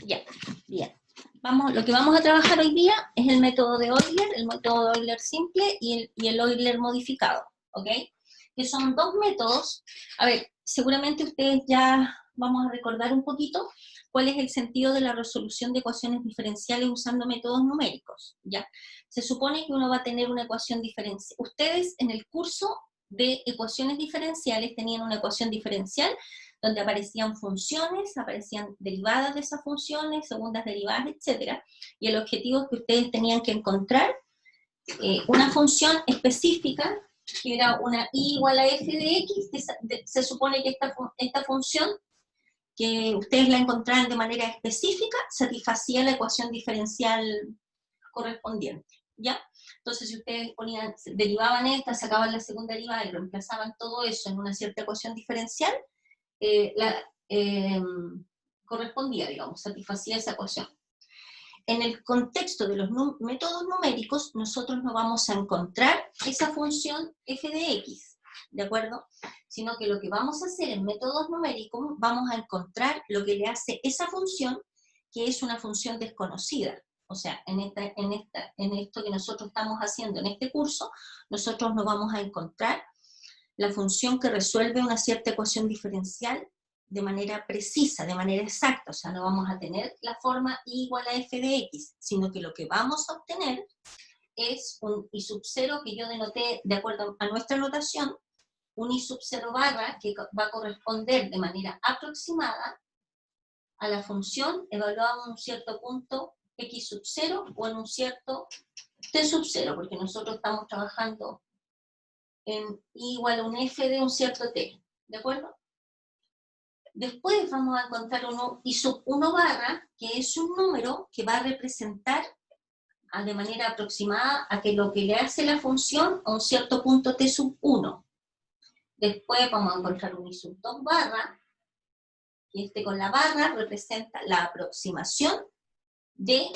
Ya, bien. Lo que vamos a trabajar hoy día es el método de Euler, el método de Euler simple y el Euler modificado, ¿ok? Que son dos métodos. A ver, seguramente ustedes ya vamos a recordar un poquito cuál es el sentido de la resolución de ecuaciones diferenciales usando métodos numéricos, ¿ya? Se supone que uno va a tener una ecuación diferencial. Ustedes en el curso de ecuaciones diferenciales tenían una ecuación diferencial donde aparecían funciones, aparecían derivadas de esas funciones, segundas derivadas, etc. Y el objetivo es que ustedes tenían que encontrar una función específica, que era una y igual a f de x, que se supone que esta función, que ustedes la encontraran de manera específica, satisfacía la ecuación diferencial correspondiente, ¿ya? Entonces, si ustedes derivaban esta, sacaban la segunda derivada y reemplazaban todo eso en una cierta ecuación diferencial, correspondía, digamos, satisfacía esa ecuación. En el contexto de los métodos numéricos, nosotros no vamos a encontrar esa función f de x, ¿de acuerdo? Sino que lo que vamos a hacer en métodos numéricos, vamos a encontrar lo que le hace esa función, que es una función desconocida. O sea, en esto que nosotros estamos haciendo en este curso, nosotros no vamos a encontrar la función que resuelve una cierta ecuación diferencial de manera precisa, de manera exacta. O sea, no vamos a tener la forma y igual a f de x, sino que lo que vamos a obtener es un i sub 0 que yo denoté de acuerdo a nuestra notación, un i sub 0 barra que va a corresponder de manera aproximada a la función evaluada en un cierto punto x sub 0 o en un cierto t sub 0, porque nosotros estamos trabajando en i igual a un f de un cierto t, ¿de acuerdo? Después vamos a encontrar un i sub 1 barra, que es un número que va a representar de manera aproximada a que lo que le hace la función a un cierto punto t sub 1. Después vamos a encontrar un i sub 2 barra, que con la barra representa la aproximación de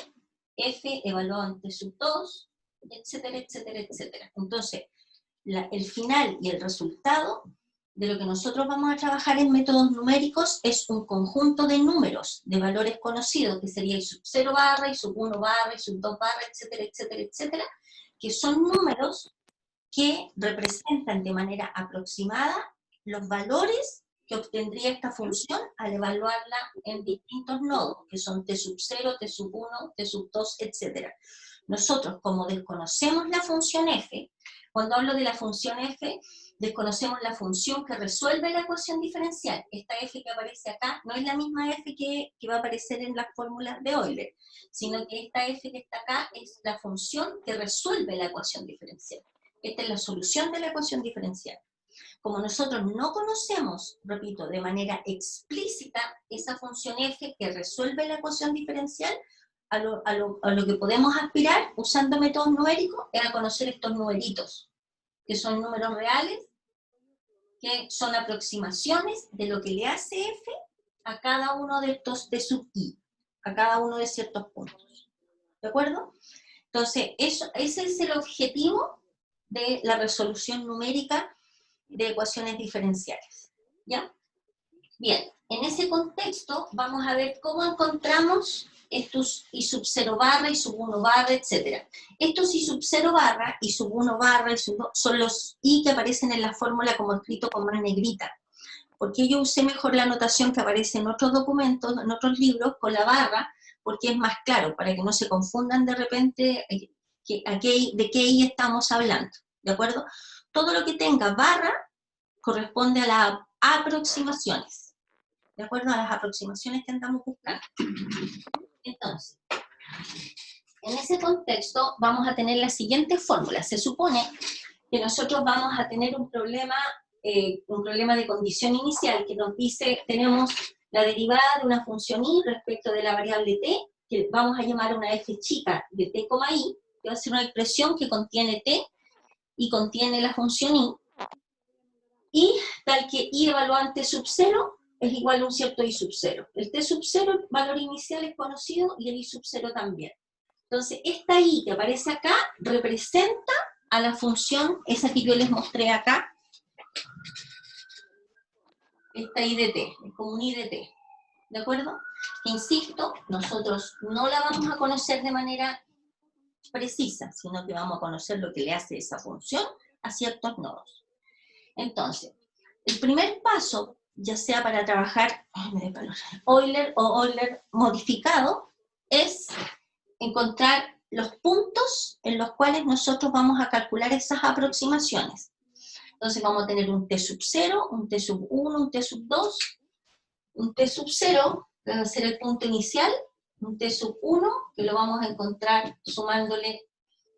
f evaluado en t sub 2, etcétera, etcétera, etcétera. Entonces, el final y el resultado de lo que nosotros vamos a trabajar en métodos numéricos es un conjunto de números de valores conocidos, que sería i sub 0 barra, i sub 1 barra, i sub 2 barra, etcétera, etcétera, etcétera, que son números que representan de manera aproximada los valores que obtendría esta función al evaluarla en distintos nodos, que son t sub 0, t sub 1, t sub 2, etcétera. Nosotros, como desconocemos la función f, cuando hablo de la función f, desconocemos la función que resuelve la ecuación diferencial. Esta f que aparece acá no es la misma f que va a aparecer en las fórmulas de Euler, sino que esta f que está acá es la función que resuelve la ecuación diferencial. Esta es la solución de la ecuación diferencial. Como nosotros no conocemos, repito, de manera explícita esa función f que resuelve la ecuación diferencial, a lo que podemos aspirar usando métodos numéricos es a conocer estos numeritos, que son números reales, que son aproximaciones de lo que le hace f a cada uno de estos t sub i, a cada uno de ciertos puntos. ¿De acuerdo? Entonces, ese es el objetivo de la resolución numérica de ecuaciones diferenciales. ¿Ya? Bien, en ese contexto vamos a ver cómo encontramos estos i sub 0 barra, i sub 1 barra, etc. Estos i sub 0 barra, i sub 1 barra, i sub 2, son los i que aparecen en la fórmula como escrito con más negrita. Porque yo usé mejor la notación que aparece en otros documentos, en otros libros, con la barra, porque es más claro, para que no se confundan de repente de qué i estamos hablando. ¿De acuerdo? Todo lo que tenga barra corresponde a las aproximaciones. ¿De acuerdo? A las aproximaciones que andamos buscando. Entonces, en ese contexto vamos a tener la siguiente fórmula. Se supone que nosotros vamos a tener un problema de condición inicial que nos dice, tenemos la derivada de una función i respecto de la variable t, que vamos a llamar una f chica de t, i, que va a ser una expresión que contiene t y contiene la función i, y tal que i evaluado en t sub 0 es igual a un cierto i sub 0. El t sub 0, el valor inicial es conocido, y el i sub 0 también. Entonces, esta i que aparece acá representa a la función, esa que yo les mostré acá, esta i de t, es como un i de t. ¿de acuerdo? Insisto, nosotros no la vamos a conocer de manera precisa, sino que vamos a conocer lo que le hace esa función a ciertos nodos. Entonces, el primer paso, ya sea para trabajar Euler o Euler modificado, es encontrar los puntos en los cuales nosotros vamos a calcular esas aproximaciones. Entonces vamos a tener un t sub 0, un t sub 1, un t sub 2, un t sub 0, que va a ser el punto inicial, un t sub 1, que lo vamos a encontrar sumándole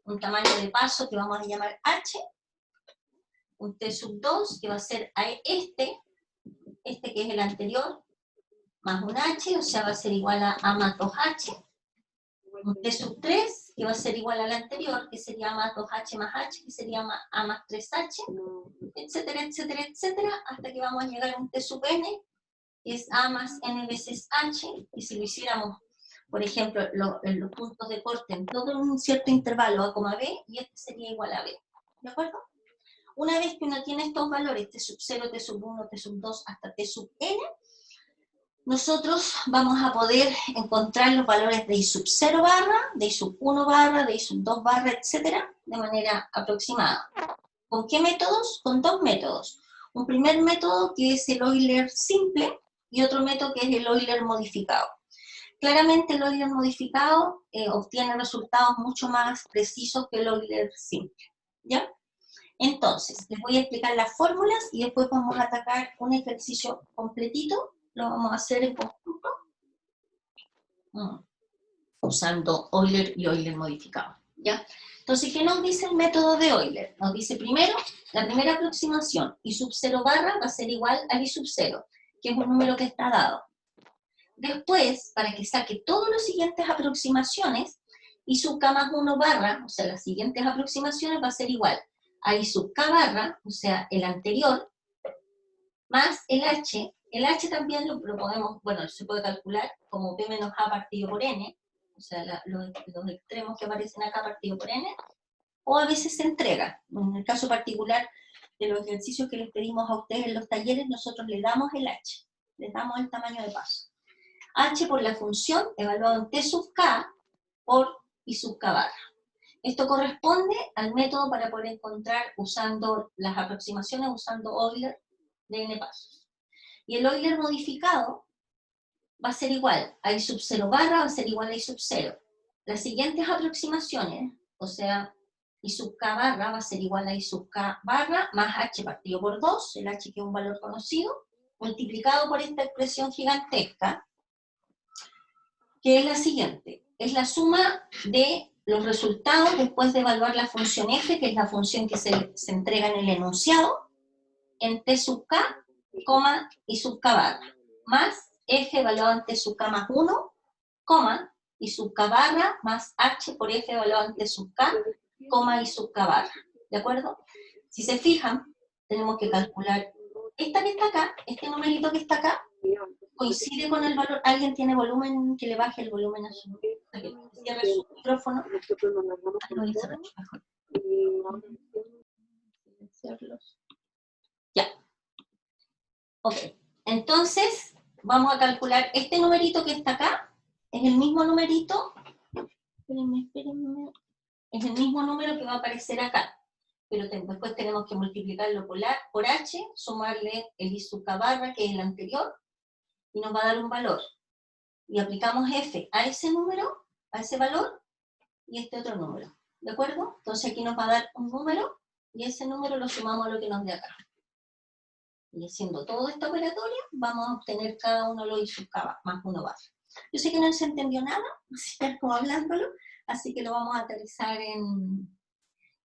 un tamaño de paso que vamos a llamar h, un t sub 2, que va a ser este que es el anterior, más un h, o sea, va a ser igual a más 2h, un t sub 3, que va a ser igual al anterior, que sería a más 2h más h, que sería a más 3h, etcétera, etcétera, etcétera, hasta que vamos a llegar a un t sub n, que es a más n veces h, y si lo hiciéramos, por ejemplo, en los puntos de corte en todo un cierto intervalo a, b, y este sería igual a b, ¿de acuerdo? Una vez que uno tiene estos valores, t sub 0, t sub 1, t sub 2, hasta t sub n, nosotros vamos a poder encontrar los valores de I sub 0 barra, de I sub 1 barra, de I sub 2 barra, etcétera, de manera aproximada. ¿Con qué métodos? Con dos métodos. Un primer método que es el Euler simple y otro método que es el Euler modificado. Claramente el Euler modificado obtiene resultados mucho más precisos que el Euler simple, ¿ya? Entonces, les voy a explicar las fórmulas y después vamos a atacar un ejercicio completito. Lo vamos a hacer en conjunto, usando Euler y Euler modificado, ¿ya? Entonces, ¿qué nos dice el método de Euler? Nos dice primero, la primera aproximación, I sub 0 barra va a ser igual a I sub 0, que es un número que está dado. Después, para que saque todas las siguientes aproximaciones, I sub k más 1 barra, o sea, las siguientes aproximaciones va a ser igual a I sub k barra, o sea, el anterior, más el h. El h también lo podemos, bueno, se puede calcular como p menos a partido por n, o sea, los extremos que aparecen acá partido por n, o a veces se entrega. En el caso particular de los ejercicios que les pedimos a ustedes en los talleres, nosotros le damos el h, les damos el tamaño de paso. H por la función evaluado en t sub k por I sub k barra. Esto corresponde al método para poder encontrar usando las aproximaciones, usando Euler de n pasos. Y el Euler modificado va a ser igual a I sub 0 barra, va a ser igual a I sub 0. Las siguientes aproximaciones, o sea, I sub k barra va a ser igual a I sub k barra más h partido por 2, el h que es un valor conocido, multiplicado por esta expresión gigantesca, que es la siguiente. Es la suma de los resultados después de evaluar la función f, que es la función que se entrega en el enunciado, en t sub k, I sub k barra, más f evaluado en t sub k más 1, I sub k barra, más h por f evaluado en t sub k, I sub k barra. ¿De acuerdo? Si se fijan, tenemos que calcular esta que está acá, este numerito que está acá, coincide con el valor. ¿Alguien tiene volumen? Que le baje el volumen a su... que cierre su micrófono. Ya. Ok. Entonces, vamos a calcular este numerito que está acá. Es el mismo numerito. Espérenme. Es el mismo número que va a aparecer acá. Pero después tenemos que multiplicarlo por h, sumarle el I sub k barra, que es el anterior, y nos va a dar un valor. Y aplicamos f a ese número, a ese valor, y este otro número. ¿De acuerdo? Entonces aquí nos va a dar un número, y ese número lo sumamos a lo que nos dé acá. Y haciendo toda esta operatoria, vamos a obtener cada uno lo I sub k más 1 barra. Yo sé que no se entendió nada, así que como hablándolo, así que lo vamos a aterrizar en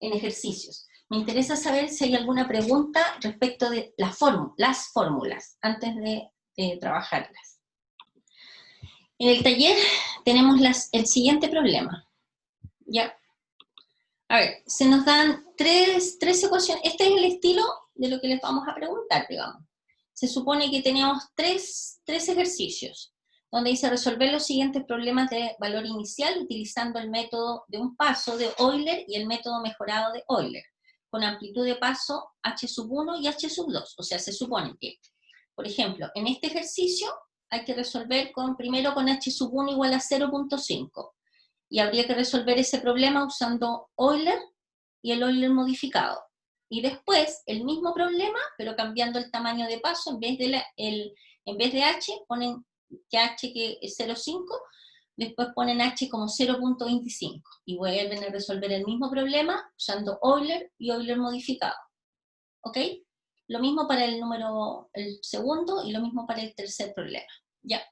ejercicios. Me interesa saber si hay alguna pregunta respecto de las fórmulas, antes de trabajarlas. En el taller tenemos el siguiente problema. ¿Ya? A ver, se nos dan tres ecuaciones. Este es el estilo de lo que les vamos a preguntar, digamos. Se supone que tenemos tres ejercicios, donde dice resolver los siguientes problemas de valor inicial utilizando el método de un paso de Euler y el método mejorado de Euler, con amplitud de paso h sub 1 y h sub 2. O sea, se supone que, por ejemplo, en este ejercicio hay que resolver primero con h sub 1 igual a 0.5. Y habría que resolver ese problema usando Euler y el Euler modificado. Y después, el mismo problema, pero cambiando el tamaño de paso, en vez de h, ponen que h que es 0.5, después ponen h como 0.25. Y vuelven a resolver el mismo problema usando Euler y Euler modificado. ¿Ok? Lo mismo para el segundo y lo mismo para el tercer problema. ¿Ya?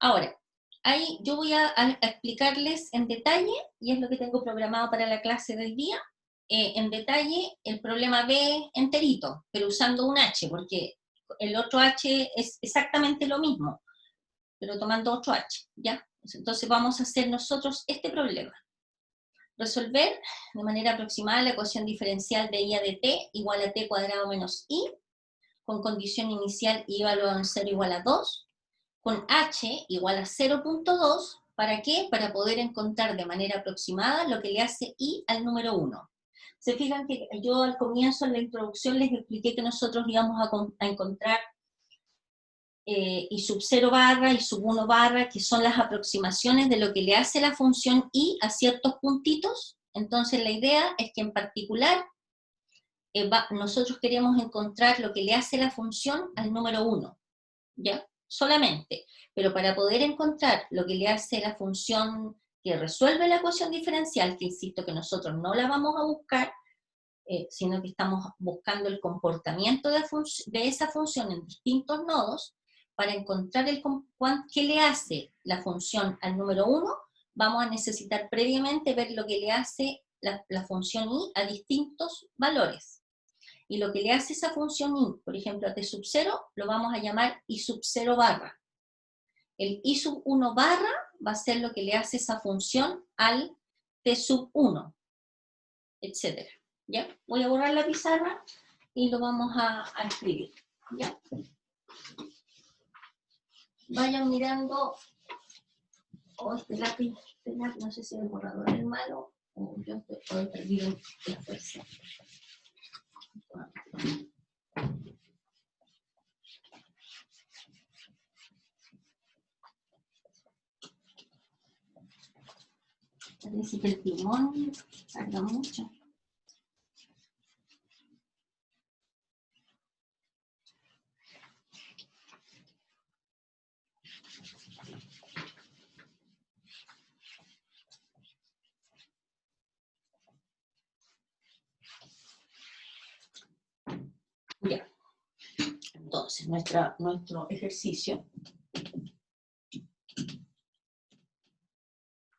Ahora, ahí yo voy a explicarles en detalle, y es lo que tengo programado para la clase del día, en detalle el problema B enterito, pero usando un h, porque el otro h es exactamente lo mismo, pero tomando otro h, ¿ya? Entonces vamos a hacer nosotros este problema. Resolver de manera aproximada la ecuación diferencial de I de t igual a t cuadrado menos i, con condición inicial y evaluado en 0 igual a 2, con h igual a 0.2, ¿para qué? Para poder encontrar de manera aproximada lo que le hace i al número 1. Se fijan que yo al comienzo en la introducción les expliqué que nosotros íbamos a encontrar i sub 0 barra, i sub 1 barra, que son las aproximaciones de lo que le hace la función i a ciertos puntitos. Entonces la idea es que en particular nosotros queremos encontrar lo que le hace la función al número 1, ¿ya? Solamente. Pero para poder encontrar lo que le hace la función que resuelve la ecuación diferencial, que insisto que nosotros no la vamos a buscar, sino que estamos buscando el comportamiento de esa función en distintos nodos, para encontrar qué le hace la función al número 1, vamos a necesitar previamente ver lo que le hace la función i a distintos valores. Y lo que le hace esa función i, por ejemplo, a t sub 0, lo vamos a llamar i sub 0 barra. El i sub 1 barra va a ser lo que le hace esa función al t sub 1, etc. ¿Ya? Voy a borrar la pizarra y lo vamos a escribir. ¿Ya? Vayan mirando. Este lápiz, no sé si el borrador es malo o yo estoy perdido en la fuerza. Parece que el timón tarda mucho. Ya. Entonces, nuestro ejercicio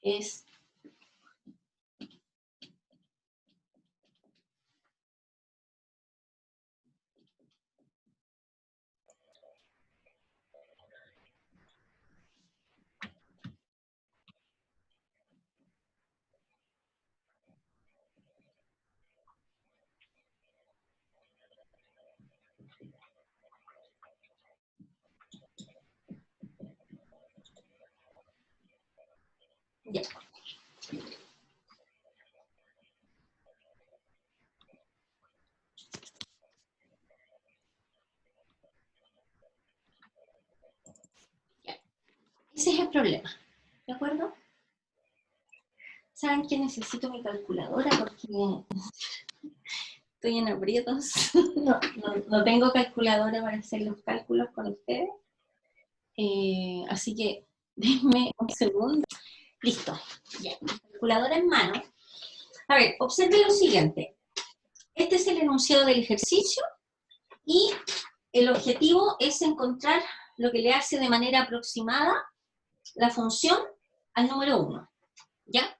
es ya. Ese es el problema, ¿de acuerdo? ¿Saben que necesito mi calculadora? Porque estoy en aprietos. No tengo calculadora para hacer los cálculos con ustedes. Así que denme un segundo. Listo, ya. Calculadora en mano. A ver, observen lo siguiente. Este es el enunciado del ejercicio y el objetivo es encontrar lo que le hace de manera aproximada la función al número 1. ¿Ya?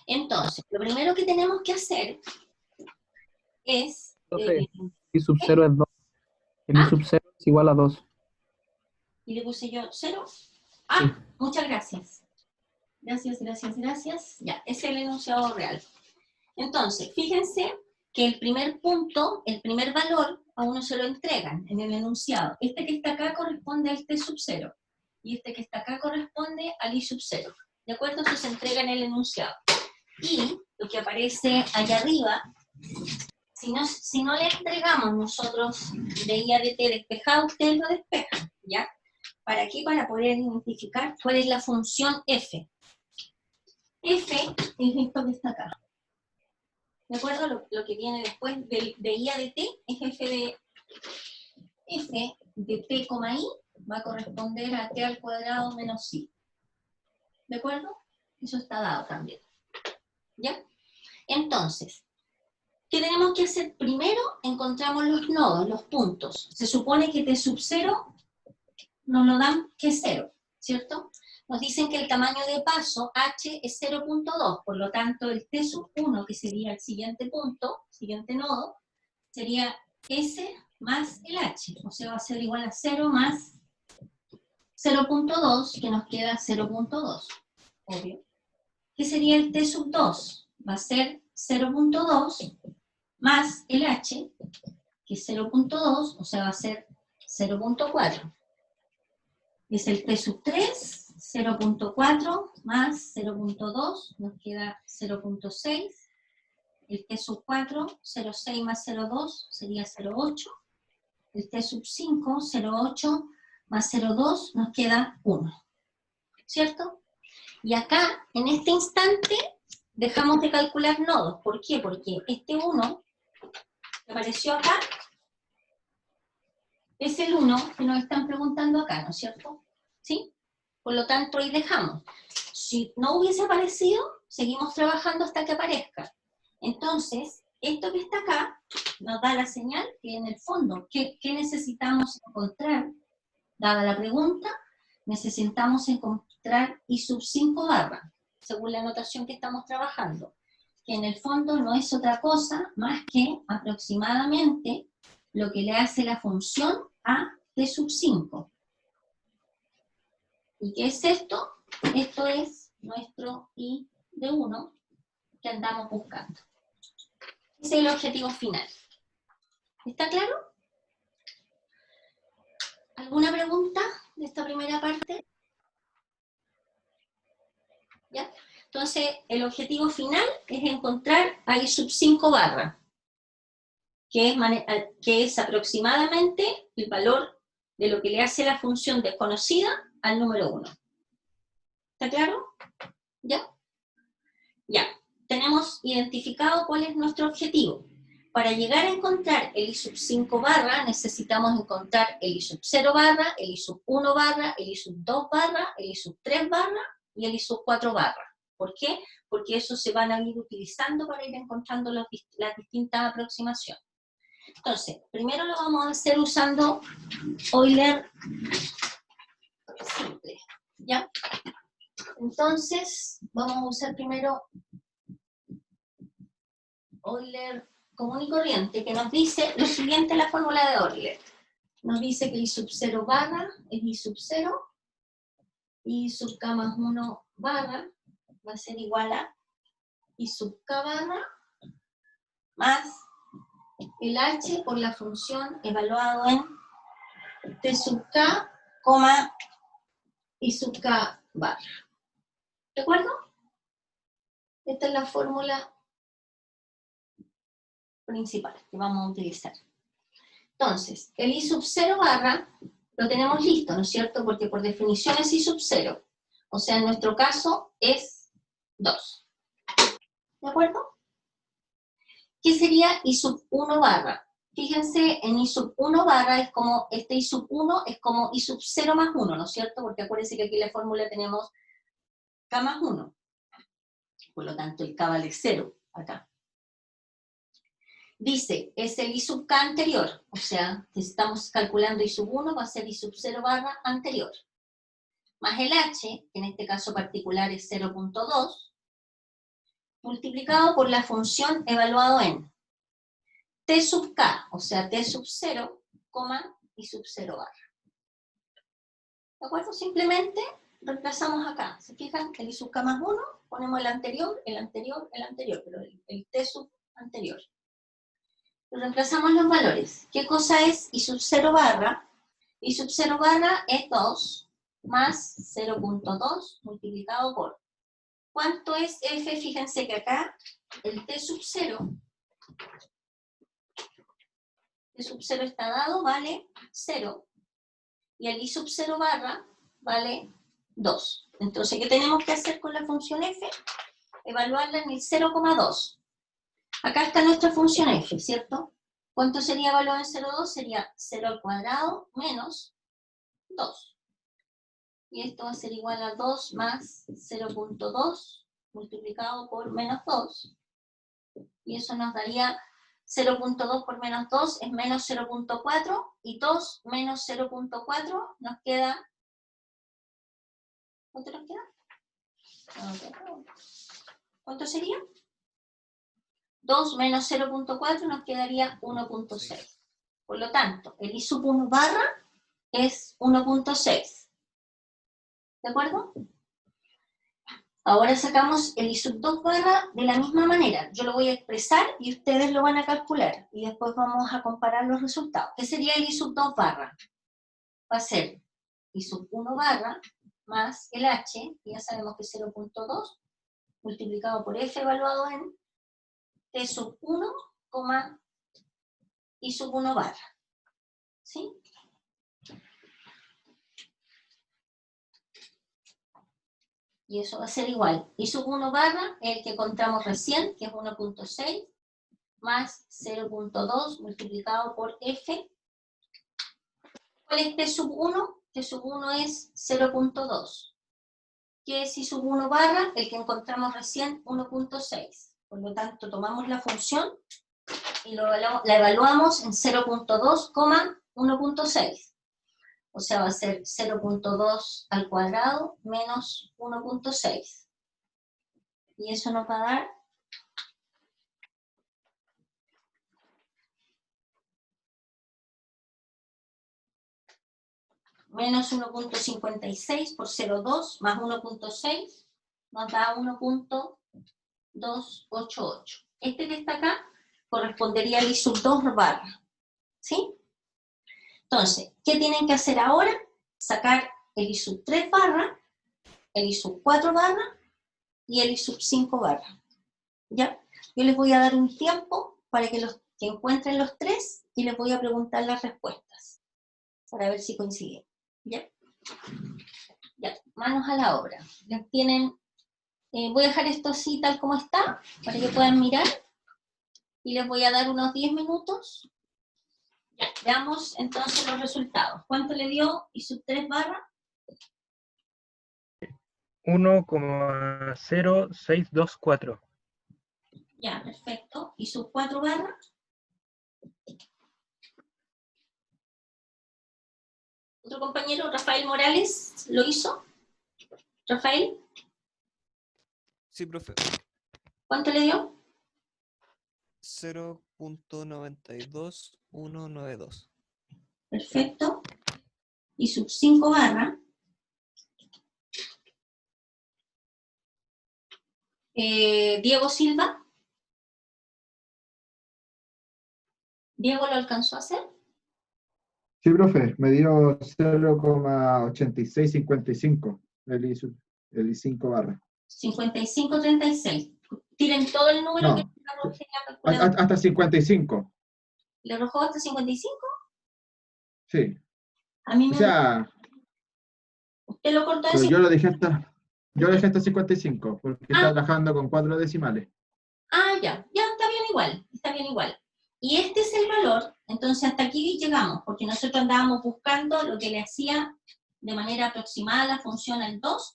Entonces, lo primero que tenemos que hacer es... I sub 0 es 2. El I sub 0 es igual a 2. ¿Y le puse yo 0? Sí. Muchas gracias. Gracias. Ya, es el enunciado real. Entonces, fíjense que el primer punto, el primer valor, a uno se lo entregan en el enunciado. Este que está acá corresponde al t sub 0. Y este que está acá corresponde al i sub 0. ¿De acuerdo? Eso se entrega en el enunciado. Y lo que aparece allá arriba, si no le entregamos nosotros de I a de t despejado, ustedes lo despejan, ¿ya? ¿Para qué? Para poder identificar cuál es la función f. F es esto que está acá. ¿De acuerdo? Lo que viene después de I a de t es f de t, i va a corresponder a t al cuadrado menos i. ¿De acuerdo? Eso está dado también. ¿Ya? Entonces, ¿qué tenemos que hacer? Primero encontramos los nodos, los puntos. Se supone que t sub 0 nos lo dan que es 0, ¿cierto? Nos dicen que el tamaño de paso h es 0.2, por lo tanto el t sub 1, que sería el siguiente punto, siguiente nodo, sería s más el h, o sea, va a ser igual a 0 más 0.2, que nos queda 0.2, obvio. ¿Qué sería el t sub 2? Va a ser 0.2 más el h, que es 0.2, o sea, va a ser 0.4. Es el t sub 3, 0.4 más 0.2, nos queda 0.6. El t sub 4, 0.6 más 0.2 sería 0.8. El t sub 5, 0.8 más 0.2 nos queda 1. ¿Cierto? Y acá, en este instante, dejamos de calcular nodos. ¿Por qué? Porque este 1 que apareció acá es el 1 que nos están preguntando acá, ¿no es cierto? ¿Sí? Por lo tanto, ahí dejamos. Si no hubiese aparecido, seguimos trabajando hasta que aparezca. Entonces, esto que está acá nos da la señal que en el fondo, ¿qué necesitamos encontrar? Dada la pregunta, necesitamos encontrar I sub 5 barra, según la notación que estamos trabajando, que en el fondo no es otra cosa más que aproximadamente lo que le hace la función a t sub 5. ¿Y qué es esto? Esto es nuestro I de 1 que andamos buscando. Ese es el objetivo final. ¿Está claro? ¿Alguna pregunta de esta primera parte? ¿Ya? Entonces, el objetivo final es encontrar a I sub 5 barra, que es aproximadamente el valor de lo que le hace la función desconocida al número 1. ¿Está claro? ¿Ya? Ya. Tenemos identificado cuál es nuestro objetivo. Para llegar a encontrar el I sub 5 barra, necesitamos encontrar el I sub 0 barra, el I sub 1 barra, el I sub 2 barra, el I sub 3 barra y el I sub 4 barra. ¿Por qué? Porque esos se van a ir utilizando para ir encontrando las distintas aproximaciones. Entonces, primero lo vamos a hacer usando Euler simple, ¿ya? Entonces, vamos a usar primero Euler común y corriente, que nos dice lo siguiente, la fórmula de Euler. Nos dice que I sub 0 barra es I sub 0, y I sub k más 1 barra va a ser igual a I sub k barra más el h por la función evaluado en t sub k, I sub k barra. ¿De acuerdo? Esta es la fórmula principal que vamos a utilizar. Entonces, el I sub 0 barra lo tenemos listo, ¿no es cierto? Porque por definición es I sub 0. O sea, en nuestro caso es 2. ¿De acuerdo? ¿Qué sería I sub 1 barra? Fíjense, en I sub 1 barra es como, este I sub 1 es como I sub 0 más 1, ¿no es cierto? Porque acuérdense que aquí en la fórmula tenemos K más 1. Por lo tanto, el K vale 0 acá. Dice, es el I sub k anterior, o sea, si estamos calculando I sub 1, va a ser I sub 0 barra anterior. Más el h, que en este caso particular es 0.2, multiplicado por la función evaluado en t sub k, o sea, t sub 0, I sub 0 barra. ¿De acuerdo? Simplemente reemplazamos acá. ¿Se fijan? El I sub k más 1, ponemos el anterior, pero el t sub anterior. Reemplazamos los valores. ¿Qué cosa es I sub 0 barra? I sub 0 barra es 2 más 0.2 multiplicado por. ¿Cuánto es f? Fíjense que acá el t sub 0, t sub 0 está dado, vale 0. y el i sub 0 barra vale 2. Entonces, ¿qué tenemos que hacer con la función f? Evaluarla en el 0,2. Acá está nuestra función f, ¿cierto? ¿Cuánto sería evaluado en 0,2? Sería 0 al cuadrado menos 2. Y esto va a ser igual a 2 más 0,2 multiplicado por menos 2. Y eso nos daría 0,2 por menos 2 es menos 0,4. Y 2 menos 0,4 nos queda... ¿Cuánto nos queda? ¿Cuánto sería? 2 menos 0,4 nos quedaría 1,6. Por lo tanto, el i sub 1 barra es 1,6. ¿De acuerdo? Ahora sacamos el i sub 2 barra de la misma manera. Yo lo voy a expresar y ustedes lo van a calcular. Y después vamos a comparar los resultados. ¿Qué sería el i sub 2 barra? Va a ser i sub 1 barra más el h, que ya sabemos que es 0,2, multiplicado por f evaluado en t sub 1, i sub 1 barra. ¿Sí? Y eso va a ser igual. I sub 1 barra, el que encontramos recién, que es 1,6, más 0,2 multiplicado por f. ¿Cuál es t sub 1? T sub 1 es 0,2. ¿Qué es i sub 1 barra? El que encontramos recién, 1,6. Por lo tanto, tomamos la función y la evaluamos en 0,2, 1,6. O sea, va a ser 0,2 al cuadrado menos 1,6. Y eso nos va a dar menos 1,56 por 0,2 más 1,6 nos da 1,288. Este que está acá correspondería al i sub 2 barra. ¿Sí? Entonces, ¿qué tienen que hacer ahora? Sacar el i sub 3 barra, el i sub 4 barra y el i sub 5 barra. ¿Ya? Yo les voy a dar un tiempo para que encuentren los tres y les voy a preguntar las respuestas para ver si coinciden. ¿Ya? Ya, manos a la obra. Voy a dejar esto así tal como está, para que puedan mirar, y les voy a dar unos 10 minutos. Ya, veamos entonces los resultados. ¿Cuánto le dio i sub 3 barra? 1,0624. Ya, perfecto. ¿I sub 4 barra? ¿Otro compañero? ¿Rafael Morales lo hizo? ¿Rafael? Sí, profe. ¿Cuánto le dio? 0,92192. Perfecto. ¿I sub 5 barra? Diego Silva. ¿Diego lo alcanzó a hacer? Sí, profe, me dio 0,8655 el I5 barra. 5536. Tiren todo el número que No, le arrojé en la calculadora. hasta 55. ¿Le arrojó hasta 55? Sí. A mí O me... sea, Usted lo cortó de pero 50. yo lo dejé hasta 55, porque está trabajando con 4 decimales. Ya está bien igual, está bien igual. Y este es el valor, entonces hasta aquí llegamos, porque nosotros andábamos buscando lo que le hacía de manera aproximada la función al 2,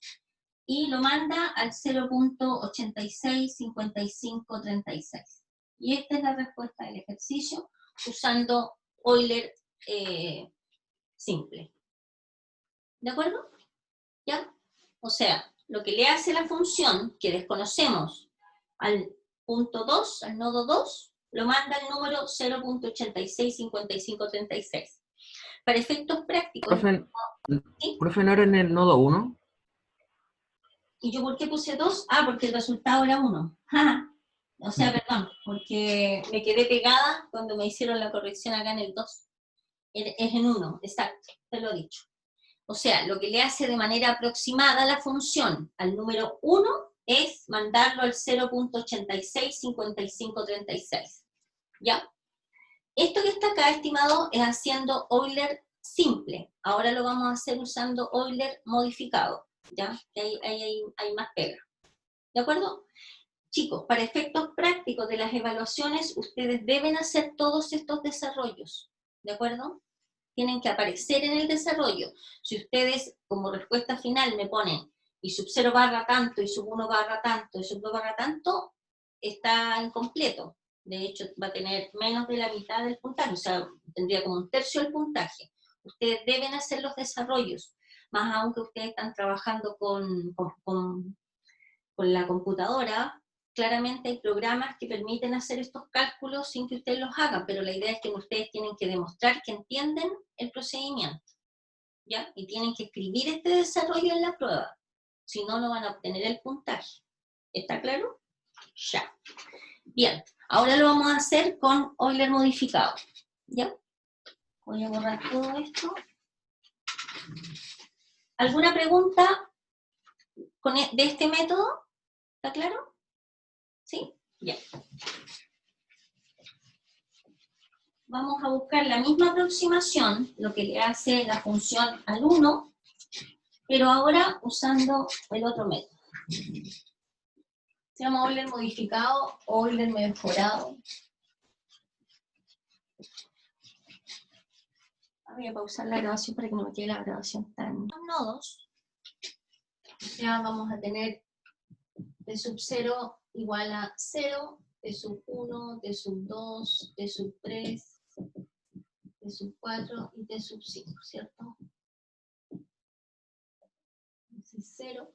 y lo manda al 0,865536. Y esta es la respuesta del ejercicio, usando Euler simple. ¿De acuerdo? ¿Ya? O sea, lo que le hace la función que desconocemos al punto 2, al nodo 2, lo manda el número 0,865536. Para efectos prácticos... Profe, ¿sí? ¿Profe no era en el nodo 1? ¿Y yo por qué puse 2? Porque el resultado era 1. O sea, perdón, porque me quedé pegada cuando me hicieron la corrección acá en el 2. Es en 1, exacto, te lo he dicho. O sea, lo que le hace de manera aproximada la función al número 1 es mandarlo al 0,865536. ¿Ya? Esto que está acá, estimado, es haciendo Euler simple. Ahora lo vamos a hacer usando Euler modificado, ¿ya? Que ahí hay más pega. ¿De acuerdo? Chicos, para efectos prácticos de las evaluaciones, ustedes deben hacer todos estos desarrollos, ¿de acuerdo? Tienen que aparecer en el desarrollo. Si ustedes, como respuesta final, me ponen y sub 0 barra tanto, y sub 1 barra tanto, y sub 2 barra tanto, está incompleto. De hecho, va a tener menos de la mitad del puntaje, o sea, tendría como un tercio del puntaje. Ustedes deben hacer los desarrollos, más aún que ustedes están trabajando con la computadora. Claramente hay programas que permiten hacer estos cálculos sin que ustedes los hagan, pero la idea es que ustedes tienen que demostrar que entienden el procedimiento, ¿ya? Y tienen que escribir este desarrollo en la prueba, si no, no van a obtener el puntaje. ¿Está claro? Ya. Bien, ahora lo vamos a hacer con Euler modificado, ¿ya? Voy a borrar todo esto. ¿Alguna pregunta de este método? ¿Está claro? ¿Sí? Ya. Vamos a buscar la misma aproximación, lo que le hace la función al 1, pero ahora usando el otro método. Se llama Euler modificado o Euler mejorado. Voy a pausar la grabación para que no me quede la grabación tan... Nodos. Ya vamos a tener t sub 0 igual a 0, t sub 1, t sub 2, t sub 3, t sub 4 y t sub 5, ¿cierto? Entonces 0,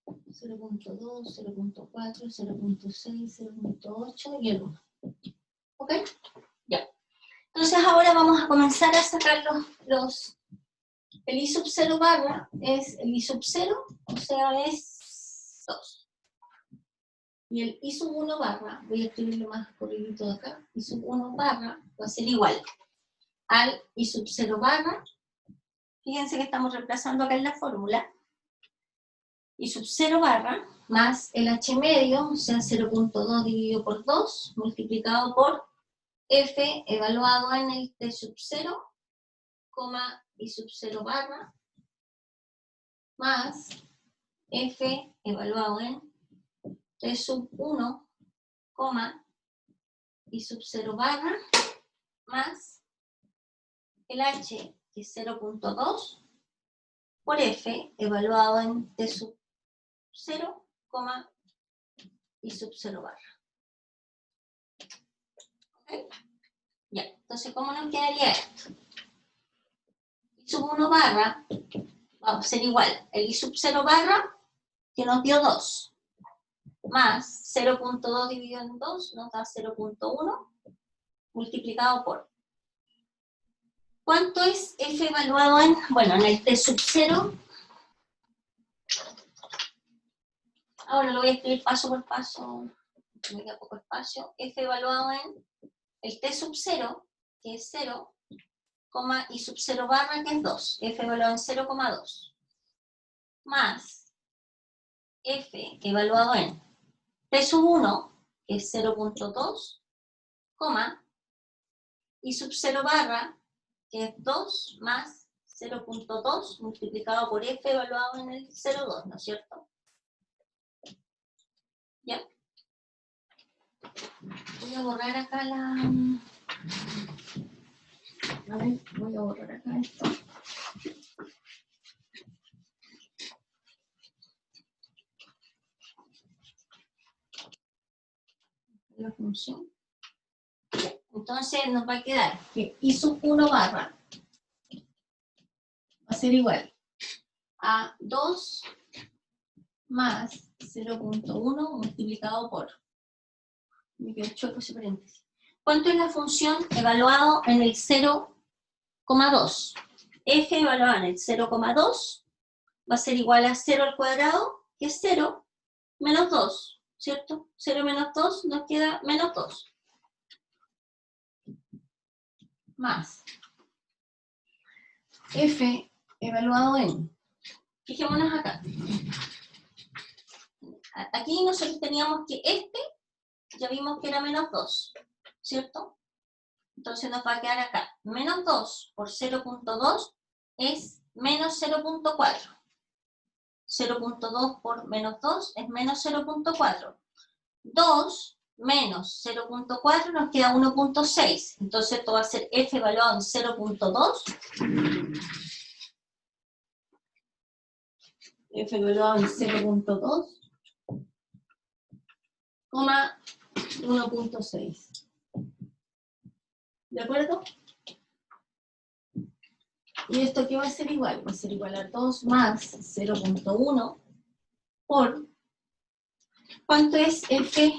0.2, 0.4, 0.6, 0.8 y el 1. ¿Ok? Ya. Entonces ahora vamos a comenzar a sacar el i sub 0 barra es el i sub 0, o sea, es 2. Y el i sub 1 barra, voy a escribirlo más corridito de acá, i sub 1 barra va a ser igual al i sub 0 barra, fíjense que estamos reemplazando acá en la fórmula, i sub 0 barra más el h medio, o sea, 0.2 dividido por 2, multiplicado por f evaluado en el t sub 0, i sub 0 barra, más f evaluado en t sub 1, i sub 0 barra, más el h, que es 0.2, por f evaluado en t sub 0, i sub 0 barra. ¿Okay? Ya, entonces, ¿cómo nos quedaría esto? I sub 1 barra va a ser igual el i sub 0 barra, que nos dio 2, más 0.2 dividido en 2 nos da 0.1, multiplicado por... ¿Cuánto es f evaluado en? Bueno, en el t sub 0. Ahora lo voy a escribir paso por paso, me queda poco espacio. F evaluado en el t sub 0, que es 0, i sub 0 barra, que es 2. F evaluado en 0,2. Más f evaluado en t sub 1, que es 0.2, i sub 0 barra, que es 2, más 0.2 multiplicado por f evaluado en el 0,2, ¿no es cierto? ¿Ya? Voy a borrar acá la... A ver, voy a borrar acá esto. La función. Entonces nos va a quedar que i sub 1 barra va a ser igual a 2 más 0.1 multiplicado por... Me quedó chueco ese paréntesis. ¿Cuánto es la función evaluado en el 0,2? F evaluado en el 0,2 va a ser igual a 0 al cuadrado, que es 0, menos 2, ¿cierto? 0 menos 2 nos queda menos 2. Más f evaluado en, fijémonos acá. Aquí nosotros teníamos que ya vimos que era menos 2, ¿cierto? Entonces nos va a quedar acá, menos 2 por 0.2 es menos 0.4. 0.2 por menos 2 es menos 0.4. 2 menos 0.4 nos queda 1.6. Entonces esto va a ser f evaluado en 0.2. F evaluado en 0.2, 1.6. ¿De acuerdo? Y esto que va a ser igual, va a ser igual a 2 más 0.1 por, ¿cuánto es f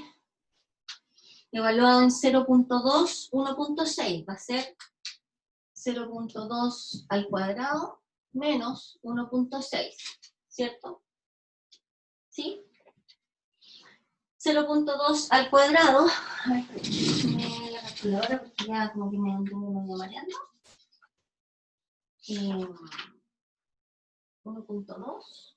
evaluado en 0.2? 1.6, va a ser 0.2 al cuadrado menos 1.6, ¿cierto? ¿Sí? 0.2 al cuadrado, a ver, déjame la calculadora porque ya como que me ando medio mareando. 1.2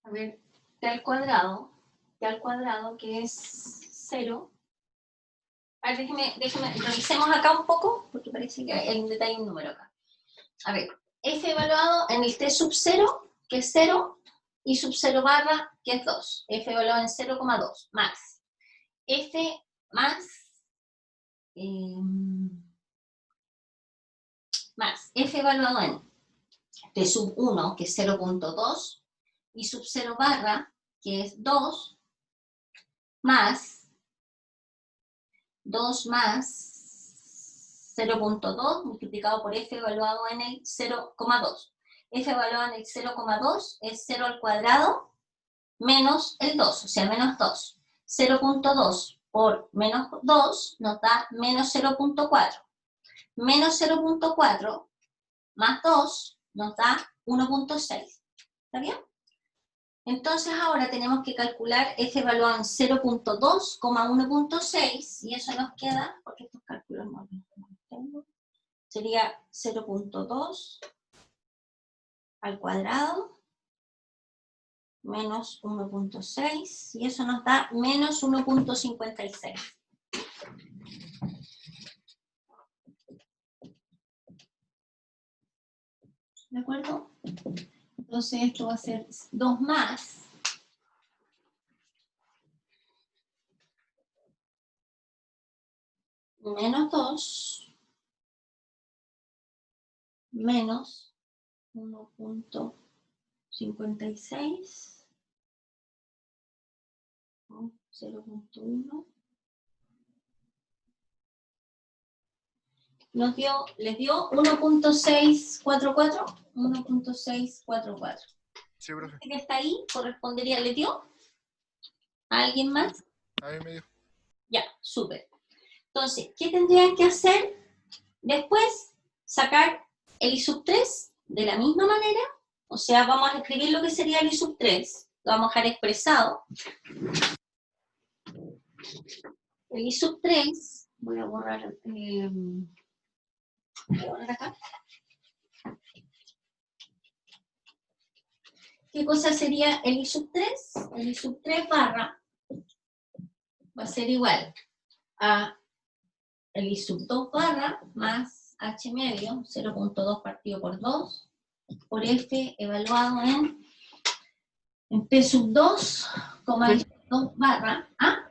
a ver, t al cuadrado que es 0. A ver, déjeme, revisemos acá un poco, porque parece que hay un detalle, un número acá. A ver, f evaluado en el t sub 0, que es 0, y sub 0 barra, que es 2. F evaluado en 0,2, más. F más, F evaluado en t sub 1, que es 0.2, y sub 0 barra, que es 2, más 2 más 0.2 multiplicado por f evaluado en el 0,2. F evaluado en el 0,2 es 0 al cuadrado menos el 2, o sea, menos 2. 0.2 por menos 2 nos da menos 0.4. Menos 0.4 más 2 nos da 1.6. ¿Está bien? Entonces ahora tenemos que calcular f evaluado en 0.2, 1.6, y eso nos queda, porque estos cálculos no los tengo, sería 0.2 al cuadrado menos 1.6, y eso nos da menos 1.56. ¿De acuerdo? Entonces esto va a ser 2 más menos 2 menos 1.56 0.1 les dio 1.644. 1.644. Sí, profe. ¿Este que está ahí correspondería, le dio? ¿A alguien más? A mí me dio. Ya, súper. Entonces, ¿qué tendrían que hacer? Después, sacar el I sub 3 de la misma manera. O sea, vamos a escribir lo que sería el I sub 3. Lo vamos a dejar expresado. El I sub 3, voy a borrar, acá. ¿Qué cosa sería el I sub 3? El I sub 3 barra va a ser igual a el I sub 2 barra más H medio, 0.2 partido por 2, por F evaluado en P sub 2, I sub 2 barra. ¿Ah?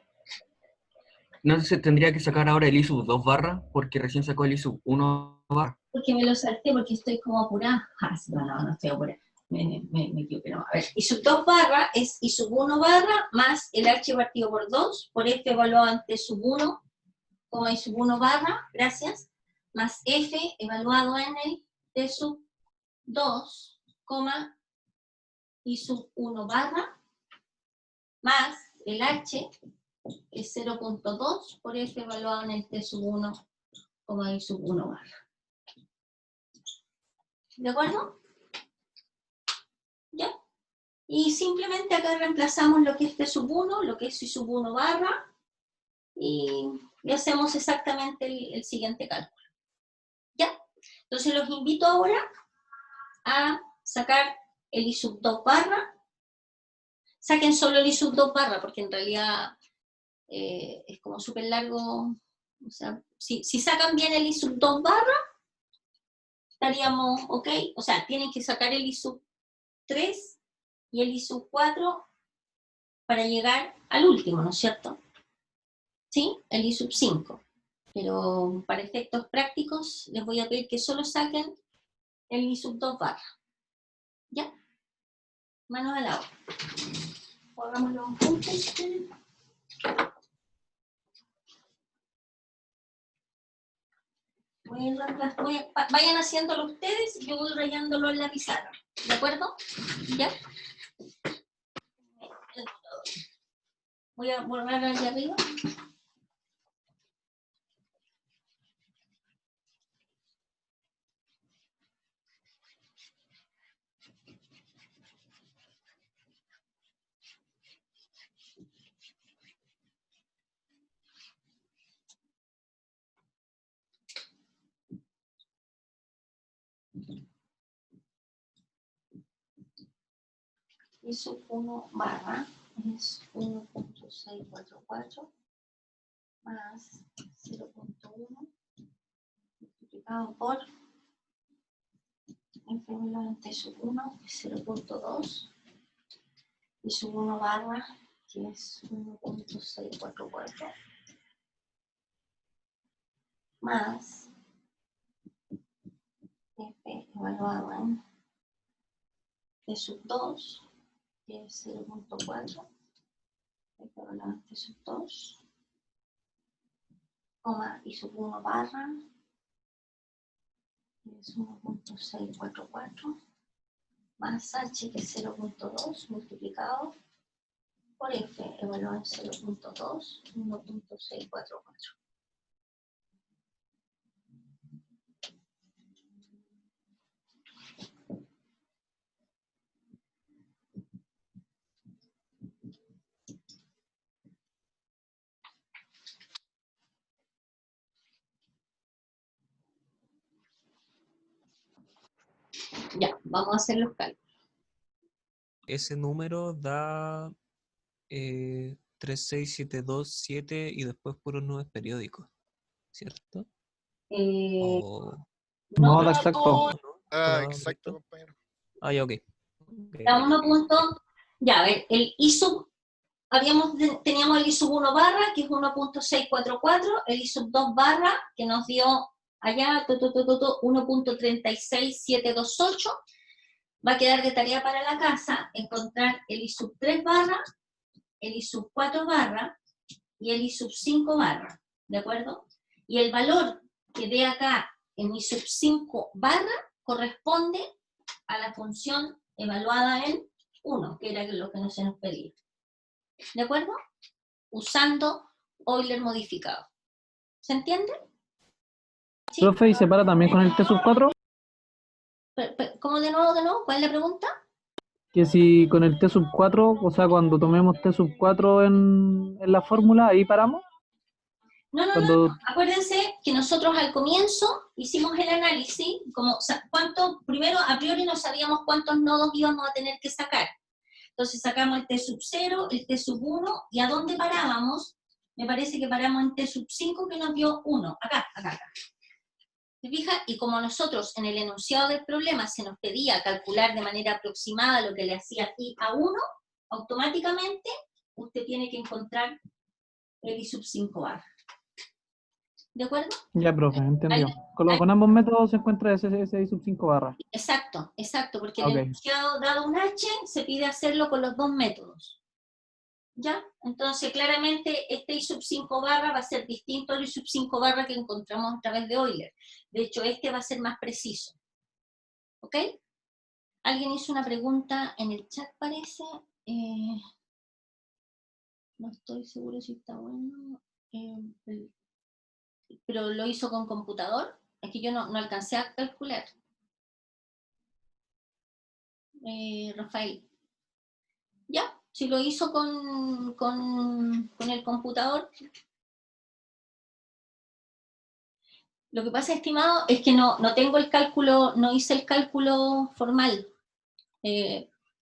No se tendría que sacar ahora el I sub 2 barra, porque recién sacó el I sub 1 barra. Porque me lo salté, porque estoy como apurada. No estoy apurada. Me equivoqué. No. A ver, I sub 2 barra es I sub 1 barra más el H partido por 2, por F evaluado en T sub 1, I sub 1 barra, gracias, más F evaluado en el T sub 2, I sub 1 barra, más el H, que es 0.2, por F evaluado en el T sub 1, I sub 1 barra. ¿De acuerdo? ¿Ya? Y simplemente acá reemplazamos lo que es T sub 1, lo que es I sub 1 barra, y hacemos exactamente el siguiente cálculo. ¿Ya? Entonces los invito ahora a sacar el I sub 2 barra. Saquen solo el I sub 2 barra, porque en realidad es como súper largo. O sea, si sacan bien el I sub 2 barra, estaríamos ok. O sea, tienen que sacar el I sub 3 y el I sub 4 para llegar al último, ¿no es cierto? ¿Sí? El I sub 5. Pero para efectos prácticos les voy a pedir que solo saquen el I sub 2 barra. ¿Ya? Manos a la obra. Pongámoslo en puntos. Vayan haciéndolo ustedes y yo voy rayándolo en la pizarra. ¿De acuerdo? ¿Ya? Voy a borrar allá arriba. I sub 1 barra es 1.644 más 0.1 multiplicado por F ante sub 1 es 0.2 y sub 1 barra que es 1.644 más F evaluado en T sub 2 que es 0.4 F evaluado en T sub 2 coma y sub 1 barra que es 1.644 más H que es 0.2 multiplicado por F evaluado en 0.2 1.644. Ya, vamos a hacer los cálculos. Ese número da 36727 y después puros números periódicos, ¿cierto? O No, No, exacto. Exacto, compañero. Ah, ya, ok. da 1 punto. Ya, a ver, el I sub, teníamos el I sub 1 barra, que es 1.644, el I sub 2 barra, que nos dio allá 1.36728. Va a quedar de tarea para la casa encontrar el I sub 3 barra, el I sub 4 barra y el I sub 5 barra, ¿de acuerdo? Y el valor que dé acá en I sub 5 barra corresponde a la función evaluada en 1, que era lo que no se nos pedía. ¿De acuerdo? Usando Euler modificado. ¿Se entiende? ¿Sí? Profe, ¿y se para también con el T sub 4? ¿Cómo de nuevo? ¿Cuál es la pregunta? Que si con el T sub 4, o sea, cuando tomemos T sub 4 en la fórmula, ahí paramos. No. Acuérdense que nosotros al comienzo hicimos el análisis, primero a priori no sabíamos cuántos nodos íbamos a tener que sacar. Entonces sacamos el T sub 0, el T sub 1, y ¿a dónde parábamos? Me parece que paramos en T sub 5, que nos dio 1, acá. ¿Se fija? Y como nosotros en el enunciado del problema se nos pedía calcular de manera aproximada lo que le hacía I a 1, automáticamente usted tiene que encontrar el I sub 5 barra. ¿De acuerdo? Ya, profe, entendió. Con ambos métodos se encuentra ese I sub 5 barra. Exacto, porque Ok. el enunciado dado un H se pide hacerlo con los dos métodos. ¿Ya? Entonces, claramente, este I sub 5 barra va a ser distinto al I sub 5 barra que encontramos a través de Euler. De hecho, este va a ser más preciso. ¿Ok? Alguien hizo una pregunta en el chat, parece. No estoy seguro si está bueno. Pero lo hizo con computador. Es que yo no alcancé a calcular. Rafael. ¿Ya? Si lo hizo con el computador. Lo que pasa, estimado, es que no tengo el cálculo, no hice el cálculo formal. eh,